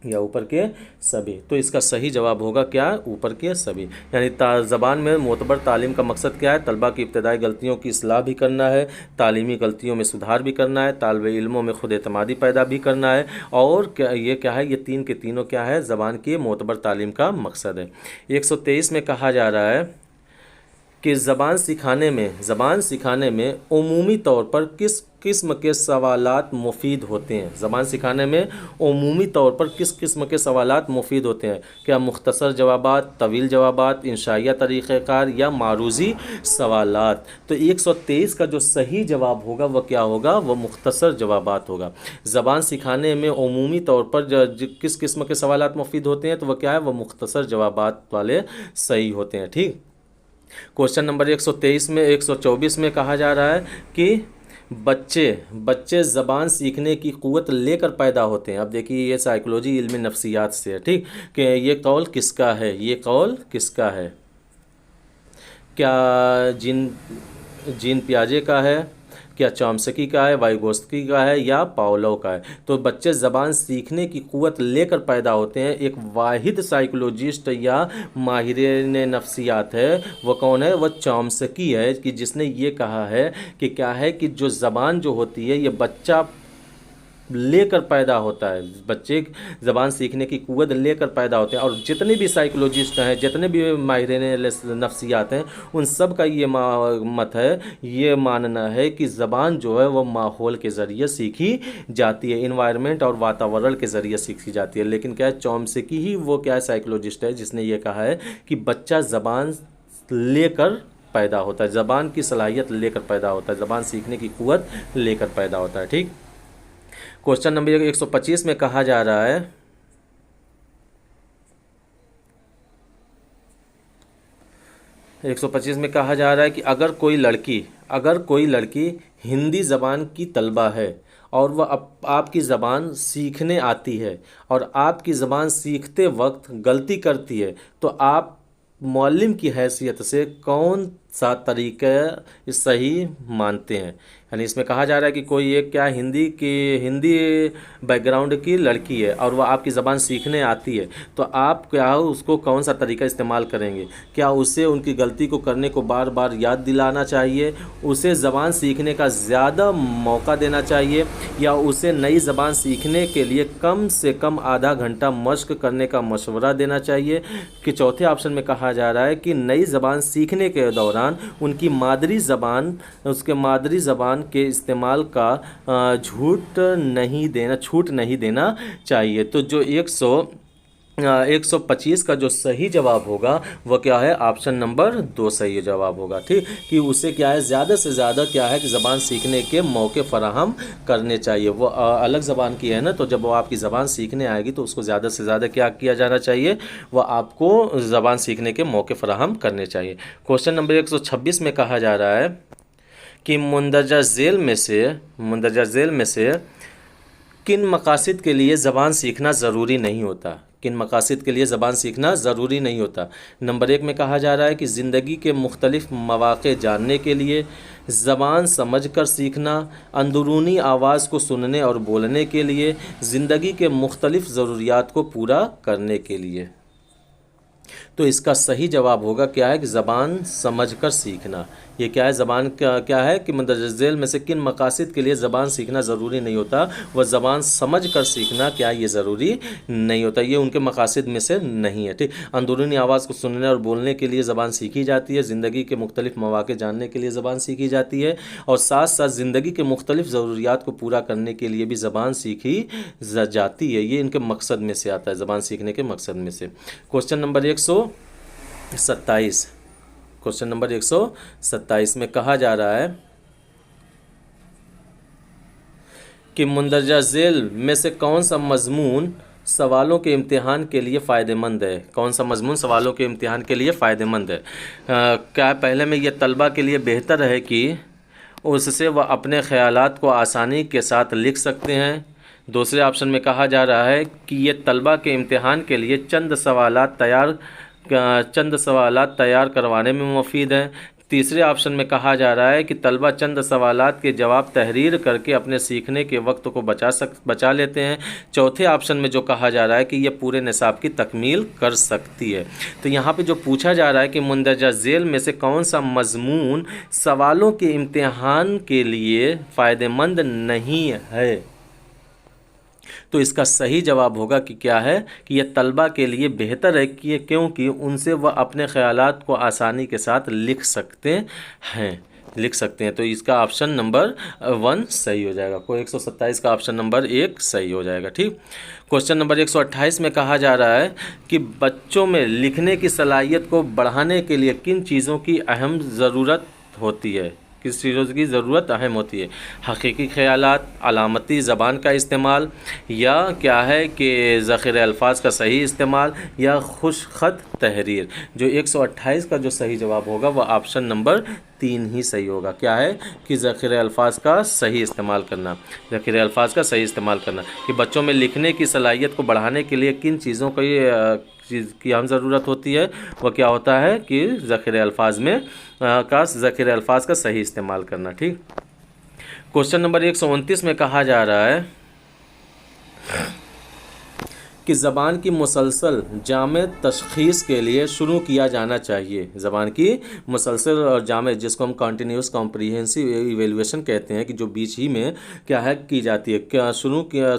या ऊपर के सभी। तो इसका सही जवाब होगा क्या, ऊपर के सभी। यानी ज़बान में मोतबर तालीम का मकसद क्या है, तलबा की इब्तदाई गलतियों की इस्लाह भी करना है, तालीमी गलतियों में सुधार भी करना है, तालिब इल्मों में ख़ुद एतमादी पैदा भी करना है, और क्या है, ये तीन के तीनों क्या है, ज़बान की मोतबर तालीम का मकसद है। 123 में कहा जा रहा है कि ज़बान सिखाने में उमूमी तौर पर किस किस्म के सवालात मुफीद होते हैं। ज़बान सिखाने में उमूमी तौर पर किस किस्म के सवालात मुफीद होते हैं। क्या मुख्तसर जवाबात, तवील जवाबात, इंशाइया तरीक़ेकार, या मारूज़ी सवालात। तो 123 का जो सही जवाब होगा वह क्या होगा, वह मुख्तसर जवाबात होगा। ज़बान सिखाने में उमूमी तौर पर किस किस्म के सवालात मुफीद होते हैं, तो वह क्या है, वह मुख्तसर जवाबात वाले सही होते हैं। ठीक। क्वेश्चन नंबर 124 में कहा जा रहा है कि बच्चे ज़बान सीखने की क़ुव्वत लेकर पैदा होते हैं। अब देखिए ये साइकोलॉजी, इल्म नफ्सियात से है। ठीक, कि ये कौल किसका है, ये कौल किसका है, क्या जीन पियाजे का है, क्या चॉम्स्की का है, वाइगोत्स्की का है, या पावलोव का है। तो बच्चे ज़बान सीखने की क़ुव्वत लेकर पैदा होते हैं। एक वाहिद साइकोलॉजिस्ट या माहिर नफ्सियात है, वह कौन है, वह चॉम्स्की है, कि जिसने ये कहा है कि क्या है कि जो ज़बान जो होती है ये बच्चा लेकर पैदा होता है। बच्चे ज़बान सीखने की क़ुव्वत लेकर पैदा होते हैं। और जितने भी साइकोलॉजिस्ट हैं, जितने भी माहिरीन नफ्सियात हैं, उन सब का ये मत है, ये मानना है कि ज़बान जो है वह माहौल के ज़रिए सीखी जाती है, इन्वायरमेंट और वातावरण के ज़रिए सीखी जाती है। लेकिन क्या है, चॉम्स्की ही वो क्या है साइकोलॉजिस्ट है जिसने ये कहा है कि बच्चा ज़बान लेकर पैदा होता है, ज़बान की सलाहियत लेकर पैदा होता है, ज़बान सीखने की क़ुव्वत लेकर पैदा होता है। ठीक। क्वेश्चन नंबर 125 में कहा जा रहा है 125 में कहा जा रहा है कि अगर कोई लड़की हिंदी ज़बान की तलबा है और वह आपकी ज़बान सीखने आती है और आपकी ज़बान सीखते वक्त गलती करती है, तो आप मौल्लिम की हैसियत से कौन सा तरीक़ा सही मानते हैं। यानी इसमें कहा जा रहा है कि कोई एक क्या हिंदी बैकग्राउंड की लड़की है और वह आपकी ज़बान सीखने आती है, तो आप क्या उसको कौन सा तरीका इस्तेमाल करेंगे। क्या उसे उनकी गलती को करने को बार बार याद दिलाना चाहिए, उसे ज़बान सीखने का ज़्यादा मौका देना चाहिए, या उसे नई ज़बान सीखने के लिए कम से कम आधा घंटा मश्क करने का मशवरा देना चाहिए। कि चौथे ऑप्शन में कहा जा रहा है कि नई ज़बान सीखने के दौरान उसके मादरी ज़बान के इस्तेमाल का छूट नहीं देना चाहिए। तो जो 125 का जो सही जवाब होगा वह क्या है, ऑप्शन नंबर 2 सही जवाब होगा। ठीक, कि उसे क्या है, ज़्यादा से ज़्यादा क्या है कि ज़बान सीखने के मौके फ़राहम करने चाहिए। वो अलग ज़बान की है ना, तो जब वो आपकी ज़बान सीखने आएगी तो उसको ज़्यादा से ज़्यादा क्या किया जाना चाहिए, वह आपको ज़बान सीखने के मौके फ़राहम करने चाहिए। क्वेश्चन नंबर 126 में कहा जा रहा है कि मुंदरजा झेल में से किन मकासद के लिए ज़बान सीखना ज़रूरी नहीं होता। किन मकासद के लिए ज़बान सीखना ज़रूरी नहीं होता। नंबर 1 में कहा जा रहा है कि ज़िंदगी के मुख्तलिफ़ मौक़े जानने के लिए, ज़बान समझ कर सीखना, अंदरूनी आवाज़ को सुनने और बोलने के लिए, ज़िंदगी के मुख्तलिफ़ ज़रूरियात को पूरा करने के लिए। तो इसका सही जवाब होगा क्या है कि ज़बान समझ कर सीखना। ये क्या है, ज़बान क्या है कि मुंदरजा झेल में से किन मकासद के लिए ज़बान सीखना ज़रूरी नहीं होता, वह ज़बान समझ कर सीखना क्या ये ज़रूरी नहीं होता, ये उनके मकासद में से नहीं है। ठीक, अंदरूनी आवाज़ को सुनने और बोलने के लिए ज़बान सीखी जाती है, ज़िंदगी के मुख्तलिफ़ मौक़े जानने के लिए ज़बान सीखी जाती है, और साथ साथ ज़िंदगी के मुख्तलिफ़ ज़रूरियात को पूरा करने के लिए भी ज़बान सीखी जाती है। ये इनके मकसद में से आता है, ज़बान सीखने के मकसद में से। क्वेश्चन नंबर 127 में कहा जा रहा है कि मुंदरजा झेल में से कौन सा मज़मून सवालों के इम्तिहान के लिए फ़ायदेमंद है। कौन सा मज़मून सवालों के इम्तिहान के लिए फ़ायदेमंद है। क्या पहले में यह तलबा के लिए बेहतर है कि उससे वह अपने ख़यालात को आसानी के साथ लिख सकते हैं। दूसरे ऑप्शन में कहा जा रहा है कि ये तलबा के इम्तिहान के लिए चंद सवालात तैयार करवाने में मुफीद हैं। तीसरे ऑप्शन में कहा जा रहा है कि तलबा चंद सवालात के जवाब तहरीर करके अपने सीखने के वक्त को बचा लेते हैं। चौथे ऑप्शन में जो कहा जा रहा है कि यह पूरे निसाब की तकमील कर सकती है। तो यहाँ पे जो पूछा जा रहा है कि मुंदरजा झेल में से कौन सा मजमून सवालों के इम्तिहान के लिए फ़ायदेमंद नहीं है, तो इसका सही जवाब होगा कि क्या है कि यह तलबा के लिए बेहतर है कि क्योंकि उनसे वह अपने ख़यालात को आसानी के साथ लिख सकते हैं। तो इसका ऑप्शन नंबर 1 सही हो जाएगा। कोई 127 का ऑप्शन नंबर 1 सही हो जाएगा। ठीक। क्वेश्चन नंबर 128 में कहा जा रहा है कि बच्चों में लिखने की सलाहियत को बढ़ाने के लिए किन चीज़ों की अहम ज़रूरत होती है, किस चीज़ों की ज़रूरत अहम होती है? हकीकी ख़यालात, अलामती ज़बान का इस्तेमाल, या क्या है कि ज़ख़ीरे अल्फाज का सही इस्तेमाल, या खुश ख़त तहरीर। जो 128 का जो सही जवाब होगा वह ऑप्शन नंबर 3 ही सही होगा। क्या है कि ज़ख़ीरे अल्फाज का सही इस्तेमाल करना, ज़ख़ीरे अल्फाज का सही इस्तेमाल करना, कि बच्चों में लिखने की सलाहियत को बढ़ाने के लिए किन चीज़ों चीज़ की अहम ज़रूरत होती है, वह क्या होता है कि ज़ख़ीरे अल्फाज का सही इस्तेमाल करना। ठीक। क्वेश्चन नंबर 129 में कहा जा रहा है कि ज़बान की मुसलसल जामे तशख़ीस के लिए शुरू किया जाना चाहिए। ज़बान की मुसलसल और जामे, जिसको हम कंटिन्यूस कॉम्प्रिहेंसिव इवेल्युएशन कहते हैं, कि जो बीच ही में क्या है की जाती है, क्या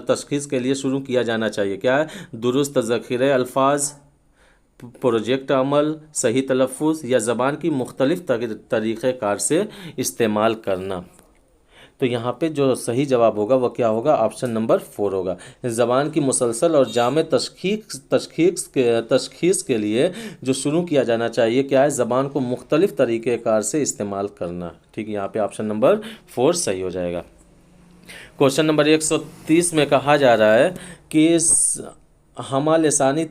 तशख़ीस के लिए शुरू किया जाना चाहिए। क्या है? दुरुस्त ज़ख़ीरे अल्फाज, प्रोजेक्ट अमल, सही तलफ़ुज़, या ज़बान की मुख्तलिफ़ तरीक़ेकार से इस्तेमाल करना। तो यहाँ पे जो सही जवाब होगा वह क्या होगा? ऑप्शन नंबर 4 होगा। ज़बान की मुसलसल और जामे तशख़ीस के लिए जो शुरू किया जाना चाहिए, क्या है? ज़बान को मुख्तलिफ़ तरीक़ेकार से इस्तेमाल करना। ठीक। यहाँ पे ऑप्शन नंबर 4 सही हो जाएगा। क्वेश्चन नंबर 130 में कहा जा रहा है कि हमा लिसानी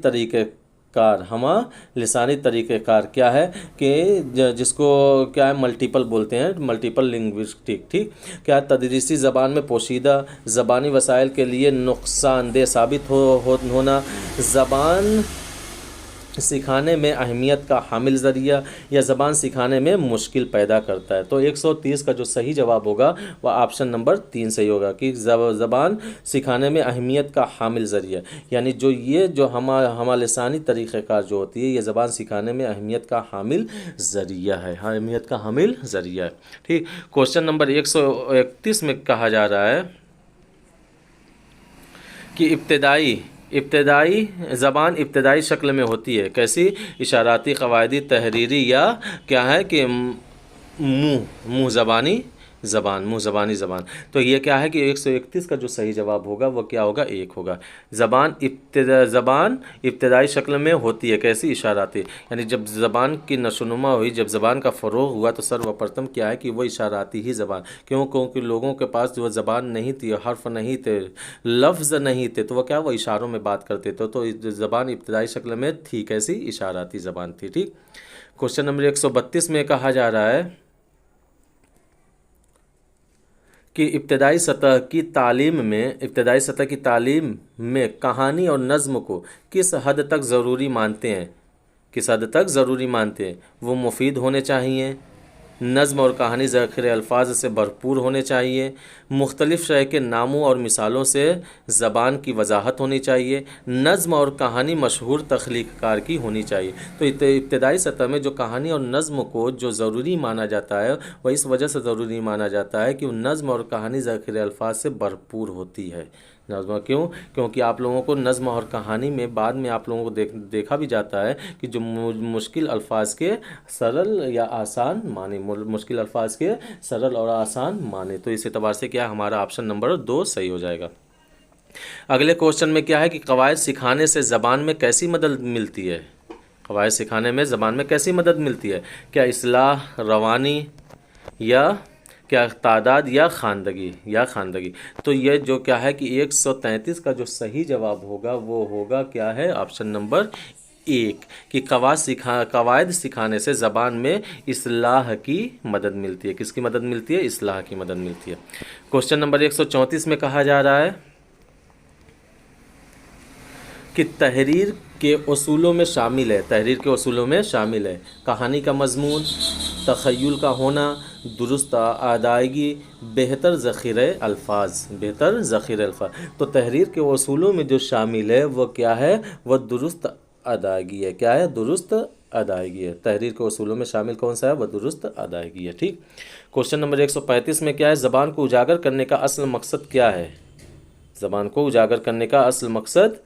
तरीक़ेकार क्या है कि जिसको क्या है मल्टीपल बोलते हैं, मल्टीपल लिंग्विस्टिक। ठीक। क्या तदरीसी ज़बान में पोशीदा ज़बानी वसाइल के लिए नुकसानदेह साबित होना, ज़बान सिखाने में अहमियत का हामिल ज़रिया, या ज़बान सिखाने में मुश्किल पैदा करता है। तो 130 का जो सही जवाब होगा वह ऑप्शन नंबर 3 सही होगा, कि ज़बान सिखाने में अहमियत का हामिल ज़रिया, यानी जो हमा लिसानी तरीक़ेकार जो होती है, ये ज़बान सिखाने में अहमियत का हामिल ज़रिया है। ठीक। क्वेश्चन नंबर 131 में कहा जा रहा है कि इब्तदाई ज़बान इब्तदाई शक्ल में होती है, कैसी? इशाराती, क़वायदी, तहरीरी, या क्या है कि मुँह ज़बानी ज़बान। तो ये क्या है कि 131 का जो सही जवाब होगा वो क्या होगा? 1 होगा। ज़बान इब्तदाई शक्ल में होती है, कैसी? इशाराती, यानी जब ज़बान की नशोनुमा हुई, जब ज़बान का फ़रोग़ हुआ, तो सर्वप्रथम क्या है कि वो इशाराती ही ज़बान, क्योंकि लोगों के पास जो ज़बान नहीं थी, हर्फ नहीं थे, लफ्ज़ नहीं थे, तो वह क्या, वो इशारों में बात करते थे। तो ज़बान इब्तदाई शक्ल में थी, कैसी? इशाराती ज़बान थी। ठीक। क्वेश्चन नंबर 132 में कहा जा रहा है कि इब्तदाई सतह की तालीम में कहानी और नज़्म को किस हद तक ज़रूरी मानते हैं? वो मुफीद होने चाहिए, नज़्म और कहानी ज़ख़ीरे अल्फाज से भरपूर होने चाहिए, मुख्तलिफ़ शय के नामों और मिसालों से ज़बान की वजाहत होनी चाहिए, नज़्म और कहानी मशहूर तख्लीक़कार की होनी चाहिए। तो इब्तदाई सतह में जो कहानी और नज़्म को जो ज़रूरी माना जाता है, वह इस वजह से ज़रूरी माना जाता है कि नज़्म और कहानी ज़ख़ीरे अल्फाज से भरपूर होती है। नज़्म क्यों? क्योंकि आप लोगों को नज़्म और कहानी में बाद में आप लोगों को देखा भी जाता है कि जो मुश्किल अल्फाज के सरल या आसान माने, तो इस एतबार से क्या हमारा ऑप्शन नंबर 2 सही हो जाएगा। अगले क्वेश्चन में क्या है कि कवायद सिखाने से ज़बान में कैसी मदद मिलती है? कवायद सिखाने में ज़बान में कैसी मदद मिलती है? क्या इस्लाह, रवानी, या क्या तादाद, या ख़वानदगी। तो ये जो क्या है कि 133 का जो सही जवाब होगा वो होगा क्या है? ऑप्शन नंबर 1, कि कवायद सिखाने से ज़बान में इस्लाह की मदद मिलती है। किसकी मदद मिलती है? इस्लाह की मदद मिलती है। क्वेश्चन नंबर 134 में कहा जा रहा है कि तहरीर के उसूलों में शामिल है, तहरीर के उसूलों में शामिल है कहानी का मजमून, तख़य्युल का होना, दुरुस्त अदायगी, बेहतर ज़ख़ीरे अल्फाज, बेहतर ज़ख़ीरे अल्फाज। तो तहरीर के उसूलों में जो शामिल है वो क्या है, वह दुरुस्त अदायगी है। क्या है? दुरुस्त अदायगी है। तहरीर के उसूलों में शामिल कौन सा है? वह दुरुस्त अदायगी है। ठीक। क्वेश्चन नंबर 135 में क्या है, ज़बान को उजागर करने का असल मकसद क्या है? ज़बान को उजागर करने का असल मकसद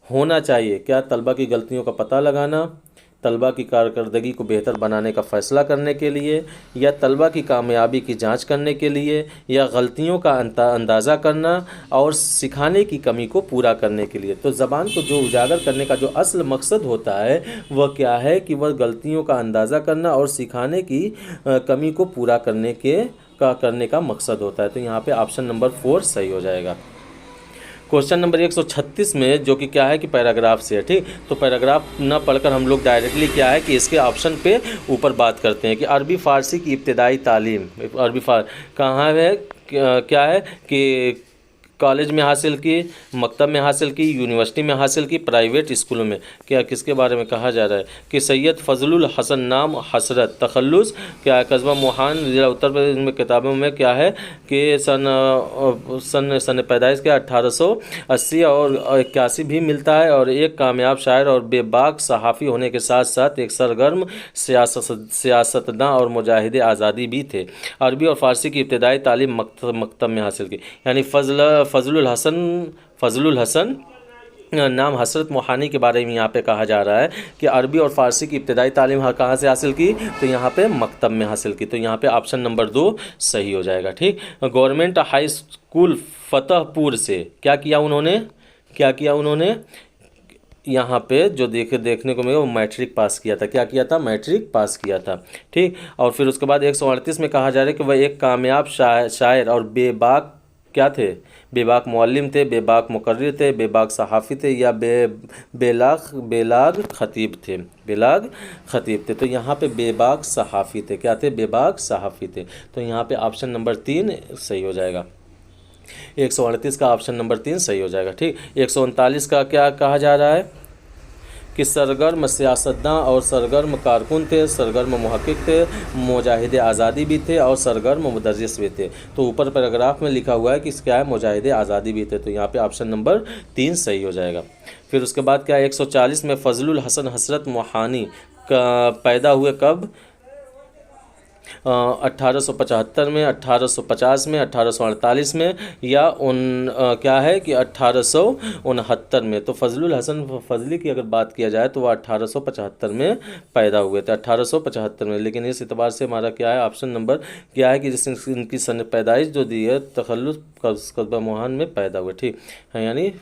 होना चाहिए क्या? तलबा की गलतियों का पता लगाना, तलबा की कारकर्दगी को बेहतर बनाने का फ़ैसला करने के लिए, या तलबा की कामयाबी की जांच करने के लिए, या गलतियों का अंदाज़ा करना और सिखाने की कमी को पूरा करने के लिए। तो ज़बान को जो उजागर करने का जो असल मकसद होता है वह क्या है कि वह गलतियों का अंदाज़ा करना और सिखाने की कमी को पूरा करने का मकसद होता है। तो यहाँ पे ऑप्शन नंबर 4 सही हो जाएगा। क्वेश्चन नंबर 136 में जो कि क्या है कि पैराग्राफ से है। ठीक। तो पैराग्राफ ना पढ़कर हम लोग डायरेक्टली क्या है कि इसके ऑप्शन पे ऊपर बात करते हैं कि अरबी फ़ारसी की इब्तिदाई तालीम, कहाँ है, क्या है कि कॉलेज में हासिल की, मकतब में हासिल की, यूनिवर्सिटी में हासिल की, प्राइवेट स्कूलों में। क्या किसके बारे में कहा जा रहा है कि सैयद फजलुल हसन नाम हसरत तखल्लुस क्या कस्बा मोहान ज़िला उत्तर प्रदेश में। किताबों में क्या है कि सन पैदाइश के 1880 और 81 भी मिलता है। और एक कामयाब शायर और बेबाक सहाफ़ी होने के साथ साथ एक सरगर्म सियासतदां और मुजाहिद आज़ादी भी थे। अरबी और फ़ारसी की इब्तिदाई तालीम मकतब में हासिल की। यानी फजलुल हसन नाम हसरत मोहानी के बारे में यहाँ पे कहा जा रहा है कि अरबी और फ़ारसी की इब्तिदाई तालीम कहाँ से हासिल की, तो यहाँ पे मकतब में हासिल की। तो यहाँ पे ऑप्शन नंबर 2 सही हो जाएगा। ठीक। गवर्नमेंट हाई स्कूल फतेहपुर से क्या किया उन्होंने, यहाँ पे जो देखने को मिला वो मैट्रिक पास किया था। क्या किया था? मैट्रिक पास किया था। ठीक। और फिर उसके बाद 138 में कहा जा रहा है कि वह एक कामयाब शायर और बेबाक क्या थे, बेबाक मुअल्लिम थे, बेबाक मुकर्रिर थे, बेबाक सहाफ़ी थे, या बेलाग खतीब थे। तो यहाँ पे बेबाक सहाफ़ी थे। क्या थे? बेबाक सहाफ़ी थे। तो यहाँ पे ऑप्शन नंबर 3 सही हो जाएगा। 138 का ऑप्शन नंबर 3 सही हो जाएगा। ठीक। 139 का क्या कहा जा रहा है कि सरगर्म सियासतदां और सरगर्म कारकुन थे, सरगर्म मुहक्किक थे, मुजाहिद आज़ादी भी थे और सरगर्म मुदर्रिस भी थे। तो ऊपर पैराग्राफ में लिखा हुआ है कि क्या है, मुजाहिद आज़ादी भी थे। तो यहाँ पे ऑप्शन नंबर 3 सही हो जाएगा। फिर उसके बाद क्या है, 140 में फजलुल हसन हसरत मोहानी का पैदा हुए कब? 1875 में, 1850 में, 1848 में, या क्या है कि 1869 में। तो फजलुल हसन फजली की अगर बात किया जाए तो वह 1875 में पैदा हुए थे, 1875 में। लेकिन इस एतबार से हमारा क्या है, ऑप्शन नंबर क्या है कि जिसने इनकी सन पैदाइश जो दी है तखल्लुस कस्बा मोहान में पैदा हुए। ठीक है। यानी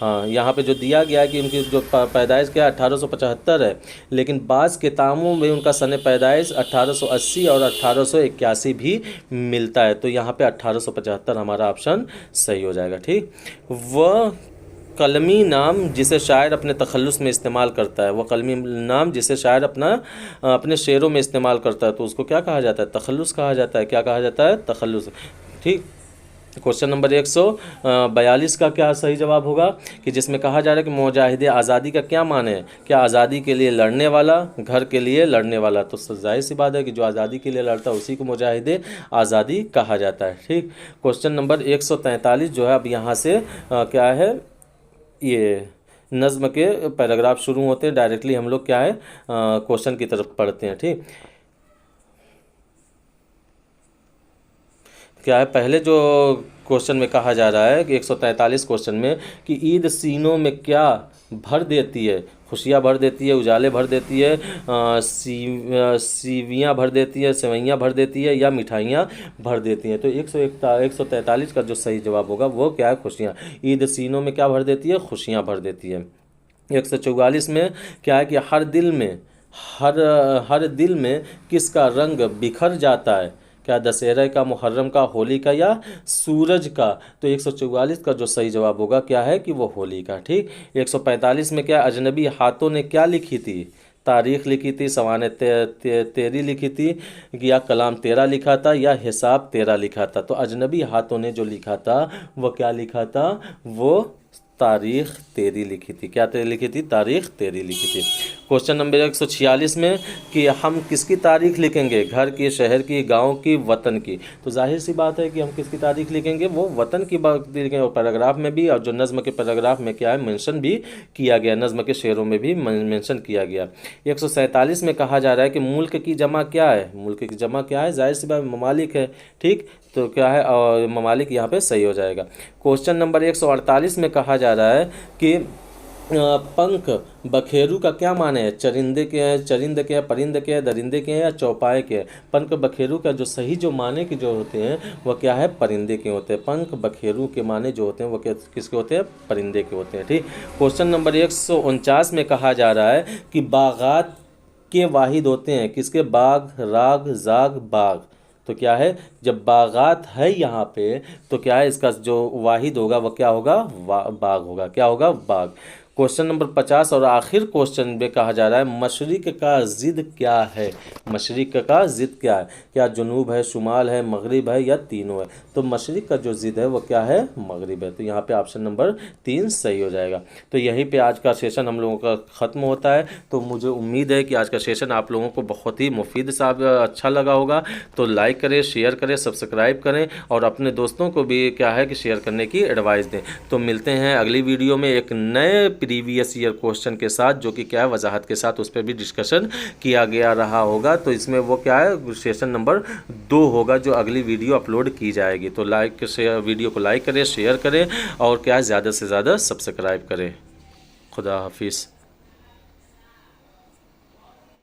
हाँ, यहाँ पे जो दिया गया है कि उनकी जो पैदाइश क्या 1875 है, लेकिन बाज़ किताबों में उनका सन पैदाइश 1880 और 1881 भी मिलता है। तो यहाँ पे 1875 हमारा ऑप्शन सही हो जाएगा। ठीक। वह कलमी नाम जिसे शायर अपने तखल्लुस में इस्तेमाल करता है, वह कलमी नाम जिसे शायर अपने शेरों में इस्तेमाल करता है, तो उसको क्या कहा जाता है? तखल्लुस कहा जाता है। क्या कहा जाता है? तखल्लुस। ठीक। क्वेश्चन नंबर 142 का क्या सही जवाब होगा कि जिसमें कहा जा रहा है कि मुजाहिद आज़ादी का क्या माने है? क्या आज़ादी के लिए लड़ने वाला, घर के लिए लड़ने वाला। तो जाहिर सी बात है कि जो आज़ादी के लिए लड़ता है उसी को मुजाहिद आज़ादी कहा जाता है। ठीक। क्वेश्चन नंबर 143 जो है अब यहाँ से क्या है, ये नज़्म के पैराग्राफ शुरू होते हैं। डायरेक्टली हम लोग क्या है क्वेश्चन की तरफ पढ़ते हैं। ठीक। क्या है, पहले जो क्वेश्चन में कहा जा रहा है कि 143 क्वेश्चन में कि ईद सीनों में क्या भर देती है? खुशियाँ भर देती है, उजाले भर देती है, सीवियाँ भर देती है, सेवइयाँ भर देती है, या मिठाइयाँ भर देती हैं। तो 143 का जो सही जवाब होगा वो क्या है? खुशियाँ। ईद सीनों में क्या भर देती है? खुशियाँ भर देती है। 144 में क्या है कि हर दिल में किसका रंग बिखर जाता है? क्या दशहरा का, मुहर्रम का, होली का, या सूरज का। तो 144 का जो सही जवाब होगा क्या है कि वो होली का। ठीक। 145 में क्या अजनबी हाथों ने क्या लिखी थी? तारीख़ लिखी थी, सवाने तेरी लिखी थी, या कलाम तेरा लिखा था, या हिसाब तेरा लिखा था। तो अजनबी हाथों ने जो लिखा था वो क्या लिखा था? वो तारीख तेरी लिखी थी। क्या तेरी लिखी थी? तारीख तेरी लिखी थी। क्वेश्चन नंबर 146 में कि हम किसकी तारीख लिखेंगे? घर की, शहर की, गांव की, वतन की। तो जाहिर सी बात है कि हम किसकी तारीख लिखेंगे? वो वतन की बात लिखेंगे। और पैराग्राफ में भी, और जो नज़्म के पैराग्राफ में क्या है मेंशन भी किया गया, नज़्म के शेरों में भी मेंशन किया गया। 147 में कहा जा रहा है कि मुल्क की जमा क्या है? मुल्क की जमा क्या है? जाहिर सी बात ममालिक है। ठीक, तो क्या है? और ममालिक यहाँ पे सही हो जाएगा। क्वेश्चन नंबर 148 में कहा जा रहा है कि पंख बखेरू का क्या माने है? चरिंदे के हैं, चरिंद के हैं, परिंद के हैं, दरिंदे के हैं या चौपाए के हैं? पंख बखेरू का जो सही जो माने के जो होते हैं वह क्या है? परिंदे के होते हैं। पंख बखेरू के माने जो होते हैं वो किसके होते हैं? परिंदे के होते हैं। ठीक। क्वेश्चन नंबर 149 में कहा जा रहा है कि बागात के वाहिद होते हैं किसके? बाग, राग, जाग, बाग। तो क्या है? जब बागात है यहाँ पे तो क्या है? इसका जो वाहिद होगा वह क्या होगा? बाग होगा। क्या होगा? बाग। क्वेश्चन नंबर 50 और आखिर क्वेश्चन में कहा जा रहा है मशरिक का ज़िद क्या है? मशरिक का ज़िद क्या है? क्या जुनूब है, शुमाल है, मगरिब है या तीनों है? तो मशरिक का जो ज़िद है वो क्या है? मगरिब है। तो यहाँ पे ऑप्शन नंबर 3 सही हो जाएगा। तो यहीं पे आज का सेशन हम लोगों का ख़त्म होता है। तो मुझे उम्मीद है कि आज का सेशन आप लोगों को बहुत ही मुफीद सा अच्छा लगा होगा। तो लाइक करें, शेयर करें, सब्सक्राइब करें और अपने दोस्तों को भी क्या है कि शेयर करने की एडवाइस दें। तो मिलते हैं अगली वीडियो में एक नए प्रीवियस ईयर क्वेश्चन के साथ, जो कि क्या है वजाहत के साथ उस पर भी डिस्कशन किया गया रहा होगा। तो इसमें वो क्या है सेशन नंबर 2 होगा जो अगली वीडियो अपलोड की जाएगी। तो लाइक शेयर, वीडियो को लाइक करें, शेयर करें और क्या है ज़्यादा से ज़्यादा सब्सक्राइब करें। खुदा हाफिज़।